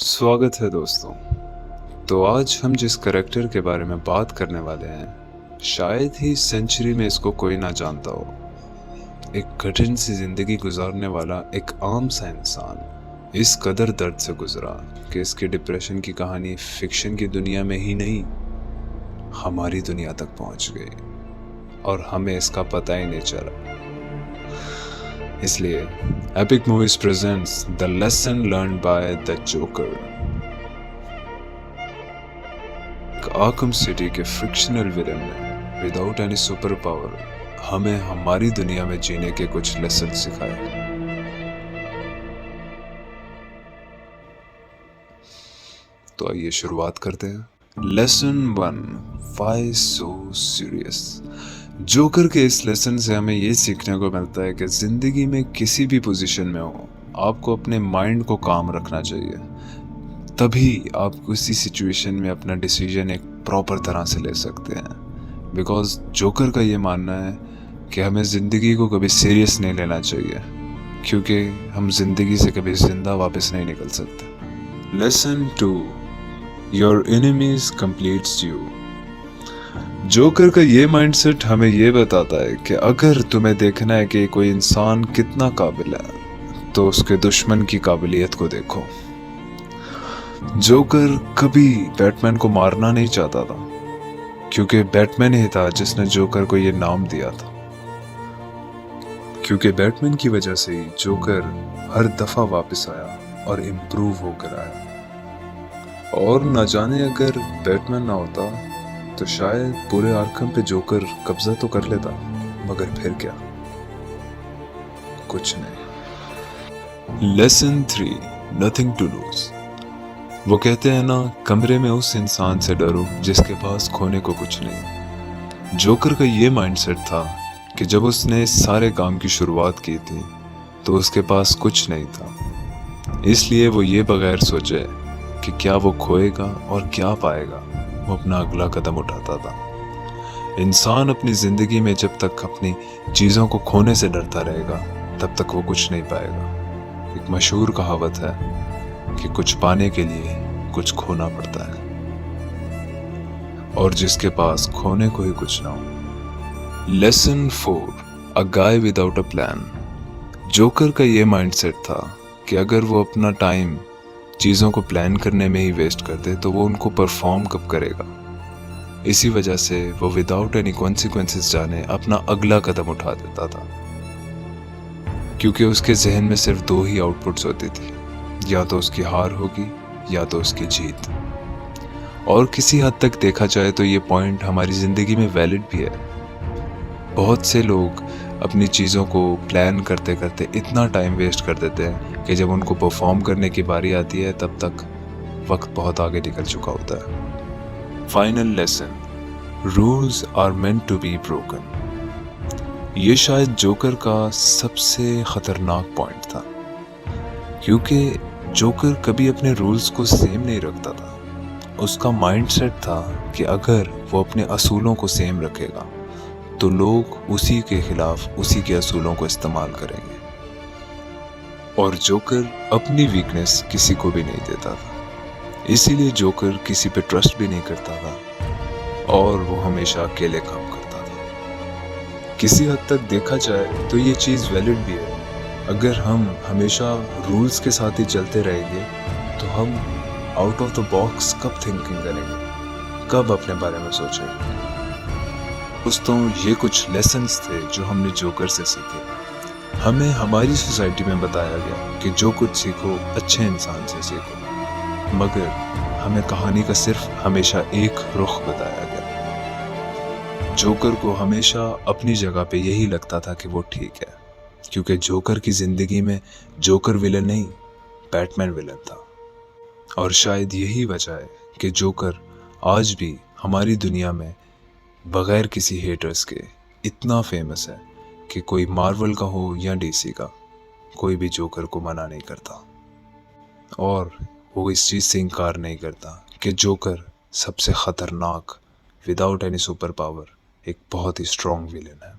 स्वागत है दोस्तों। तो आज हम जिस करेक्टर के बारे में बात करने वाले हैं, शायद ही सेंचुरी में इसको कोई ना जानता हो। एक कठिन सी जिंदगी गुजारने वाला एक आम सा इंसान इस कदर दर्द से गुजरा कि इसकी डिप्रेशन की कहानी फिक्शन की दुनिया में ही नहीं, हमारी दुनिया तक पहुंच गई और हमें इसका पता ही नहीं चला। इसलिए epic movies presents the lesson learned by the joker. Arkham city के फ्रिक्शनल विलन ने विदाउट एनी सुपर पावर हमें हमारी दुनिया में जीने के कुछ लेसन सिखाए। तो आइए शुरुआत करते हैं। Lesson 1, why so serious. Joker के इस लेसन से हमें ये सीखने को मिलता है कि जिंदगी में किसी भी पोजीशन में हो, आपको अपने माइंड को काम रखना चाहिए, तभी आप किसी सिचुएशन में अपना डिसीजन एक प्रॉपर तरह से ले सकते हैं। बिकॉज जोकर का ये मानना है कि हमें ज़िंदगी को कभी सीरियस नहीं लेना चाहिए, क्योंकि हम जिंदगी से कभी जिंदा वापस नहीं निकल सकते। Lesson 2, your enemies completes you. Joker का ये माइंडसेट हमें ये बताता है कि अगर तुम्हें देखना है कि कोई इंसान कितना काबिल है, तो उसके दुश्मन की काबिलियत को देखो। जोकर कभी बैटमैन को मारना नहीं चाहता था, क्योंकि बैटमैन ही था जिसने जोकर को ये नाम दिया था। क्योंकि बैटमैन की वजह से ही जोकर हर दफा वापस आया और इम्प्रूव होकर आया। और न जाने अगर बैटमैन ना होता तो शायद पूरे आर्कम पे जोकर कब्जा तो कर लेता, मगर फिर क्या, कुछ नहीं। Lesson 3, nothing to lose. वो कहते हैं ना, कमरे में उस इंसान से डरो जिसके पास खोने को कुछ नहीं। जोकर का ये माइंडसेट था कि जब उसने इस सारे काम की शुरुआत की थी तो उसके पास कुछ नहीं था, इसलिए वो ये बगैर सोचे कि क्या वो खोएगा और क्या पाएगा, वो अपना अगला कदम उठाता था। इंसान अपनी जिंदगी में जब तक अपनी चीजों को खोने से डरता रहेगा, तब तक वो कुछ नहीं पाएगा। एक मशहूर कहावत है कि कुछ पाने के लिए कुछ खोना पड़ता है, और जिसके पास खोने को ही कुछ ना हो। Lesson 4, a guy without a plan. Joker का ये माइंडसेट था कि अगर वो अपना टाइम चीज़ों को प्लान करने में ही वेस्ट कर दे तो वो उनको परफॉर्म कब करेगा। इसी वजह से वो विदाउट एनी कॉन्सिक्वेंसेस जाने अपना अगला कदम उठा देता था, क्योंकि उसके जहन में सिर्फ 2 ही आउटपुट्स होती थी, या तो उसकी हार होगी या तो उसकी जीत। और किसी हद तक देखा जाए तो ये पॉइंट हमारी ज़िंदगी में वैलिड भी है। बहुत से लोग अपनी चीज़ों को प्लान करते करते इतना टाइम वेस्ट कर देते हैं कि जब उनको परफॉर्म करने की बारी आती है तब तक वक्त बहुत आगे निकल चुका होता है। Final lesson, rules are meant to be broken. ये शायद जोकर का सबसे खतरनाक पॉइंट था, क्योंकि जोकर कभी अपने रूल्स को सेम नहीं रखता था। उसका माइंडसेट था कि अगर वो अपने असूलों को सेम रखेगा तो लोग उसी के खिलाफ उसी के असूलों को इस्तेमाल करेंगे। और जोकर अपनी वीकनेस किसी को भी नहीं देता था, इसीलिए जोकर किसी पे ट्रस्ट भी नहीं करता था और वो हमेशा अकेले काम करता था। किसी हद तक देखा जाए तो ये चीज़ वैलिड भी है। अगर हम हमेशा रूल्स के साथ ही चलते रहेंगे तो हम आउट ऑफ द बॉक्स कब थिंकिंग करेंगे, कब अपने बारे में सोचेंगे। दोस्तों, ये कुछ लेसन्स थे जो हमने जोकर से सीखे। हमें हमारी सोसाइटी में बताया गया कि जो कुछ सीखो अच्छे इंसान से सीखो, मगर हमें कहानी का सिर्फ हमेशा एक रुख बताया गया। जोकर को हमेशा अपनी जगह पे यही लगता था कि वो ठीक है, क्योंकि जोकर की जिंदगी में जोकर विलन नहीं, बैटमैन विलन था। और शायद यही वजह है कि जोकर आज भी हमारी दुनिया में बगैर किसी हेटर्स के इतना फेमस है कि कोई मार्वल का हो या डीसी का, कोई भी जोकर को मना नहीं करता और वो इस चीज़ से इनकार नहीं करता कि जोकर सबसे ख़तरनाक विदाउट एनी सुपर पावर एक बहुत ही स्ट्रॉन्ग विलेन है।